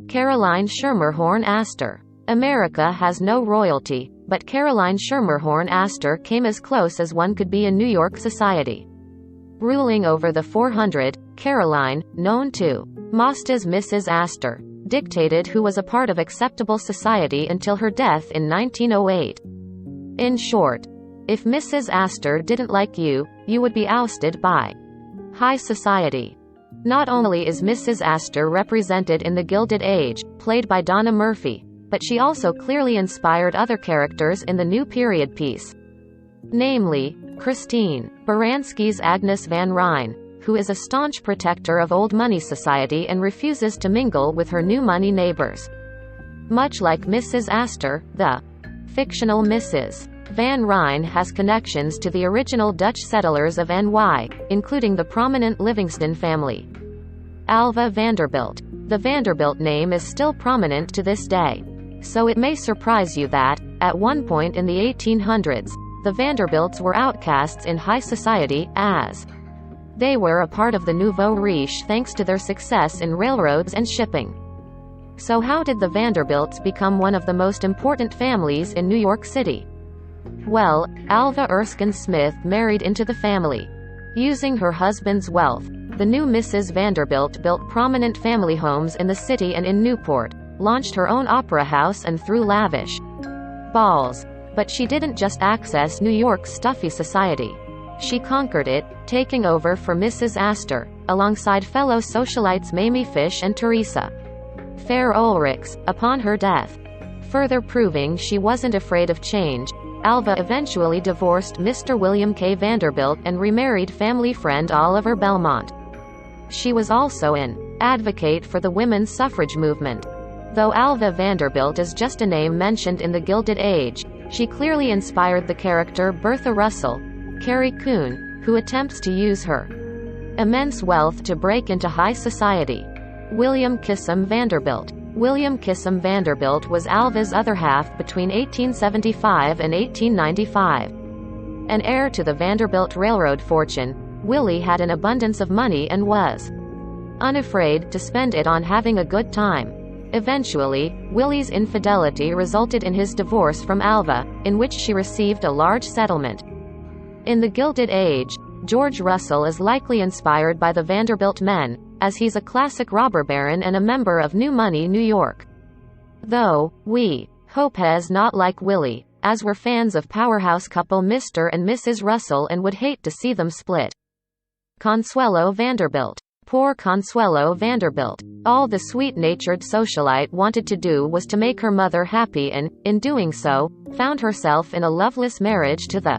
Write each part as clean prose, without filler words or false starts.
Caroline Schermerhorn Astor. America has no royalty, but Caroline Schermerhorn Astor came as close as one could be in New York society. Ruling over the 400, Caroline, known to most as Mrs. Astor, dictated who was a part of acceptable society until her death in 1908. In short, if Mrs. Astor didn't like you, you would be ousted by high society. Not only is Mrs. Astor represented in the Gilded Age, played by Donna Murphy, but she also clearly inspired other characters in the new period piece. Namely, Christine Baranski's Agnes Van Ryn, who is a staunch protector of old money society and refuses to mingle with her new money neighbors. Much like Mrs. Astor, the fictional Mrs. Van Ryn has connections to the original Dutch settlers of NY, including the prominent Livingston family. Alva Vanderbilt. The Vanderbilt name is still prominent to this day. So it may surprise you that, at one point in the 1800s, the Vanderbilts were outcasts in high society, as they were a part of the nouveau riche thanks to their success in railroads and shipping. So how did the Vanderbilts become one of the most important families in New York City? Well, Alva Erskine Smith married into the family. Using her husband's wealth, the new Mrs. Vanderbilt built prominent family homes in the city and in Newport, launched her own opera house and threw lavish balls. But she didn't just access New York's stuffy society. She conquered it, taking over for Mrs. Astor, alongside fellow socialites Mamie Fish and Teresa Fair Ulrichs, upon her death. Further proving she wasn't afraid of change, Alva eventually divorced Mr. William K. Vanderbilt and remarried family friend Oliver Belmont. She was also an advocate for the women's suffrage movement. Though Alva Vanderbilt is just a name mentioned in the Gilded Age, she clearly inspired the character Bertha Russell, Carrie Coon, who attempts to use her immense wealth to break into high society. William Kissam Vanderbilt. William Kissam Vanderbilt was Alva's other half between 1875 and 1895. An heir to the Vanderbilt Railroad fortune, Willie had an abundance of money and was unafraid to spend it on having a good time. Eventually, Willie's infidelity resulted in his divorce from Alva, in which she received a large settlement. In the Gilded Age, George Russell is likely inspired by the Vanderbilt men, as he's a classic robber baron and a member of New Money New York. Though, we hope he's not like Willie, as we're fans of powerhouse couple Mr. and Mrs. Russell and would hate to see them split. Consuelo Vanderbilt. Poor Consuelo Vanderbilt. All the sweet-natured socialite wanted to do was to make her mother happy and, in doing so, found herself in a loveless marriage to the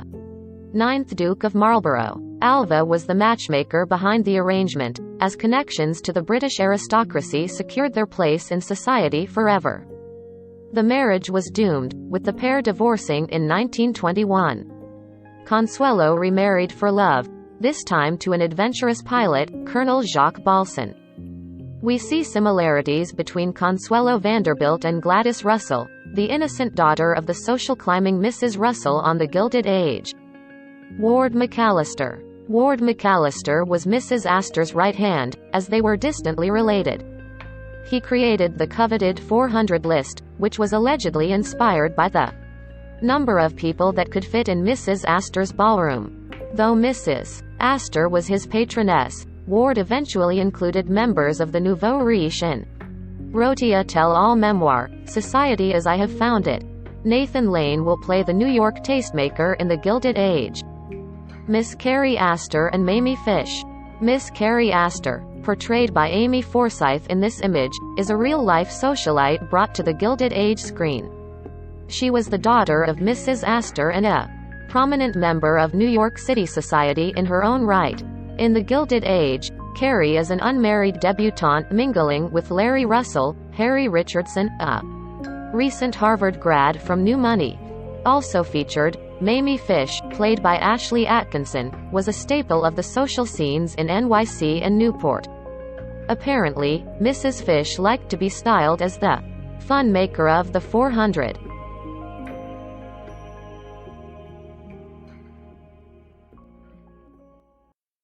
9th Duke of Marlborough. Alva was the matchmaker behind the arrangement, as connections to the British aristocracy secured their place in society forever. The marriage was doomed, with the pair divorcing in 1921. Consuelo remarried for love, this time to an adventurous pilot, Colonel Jacques Balsan. We see similarities between Consuelo Vanderbilt and Gladys Russell, the innocent daughter of the social climbing Mrs. Russell on the Gilded Age. Ward McAllister. Ward McAllister was Mrs. Astor's right hand, as they were distantly related. He created the coveted 400 list, which was allegedly inspired by the number of people that could fit in Mrs. Astor's ballroom. Though Mrs. Astor was his patroness, Ward eventually included members of the nouveau riche in Rotia Tell-All Memoir, Society as I Have Found It. Nathan Lane will play the New York tastemaker in the Gilded Age. Miss Carrie Astor and Mamie Fish. Miss Carrie Astor, portrayed by Amy Forsyth in this image, is a real-life socialite brought to the Gilded Age screen. She was the daughter of Mrs. Astor and a prominent member of New York City society in her own right. In the Gilded Age, Carrie is an unmarried debutante mingling with Larry Russell, Harry Richardson, a recent Harvard grad from New Money. Also featured, Mamie Fish, played by Ashley Atkinson, was a staple of the social scenes in NYC and Newport. Apparently, Mrs. Fish liked to be styled as the fun maker of the 400.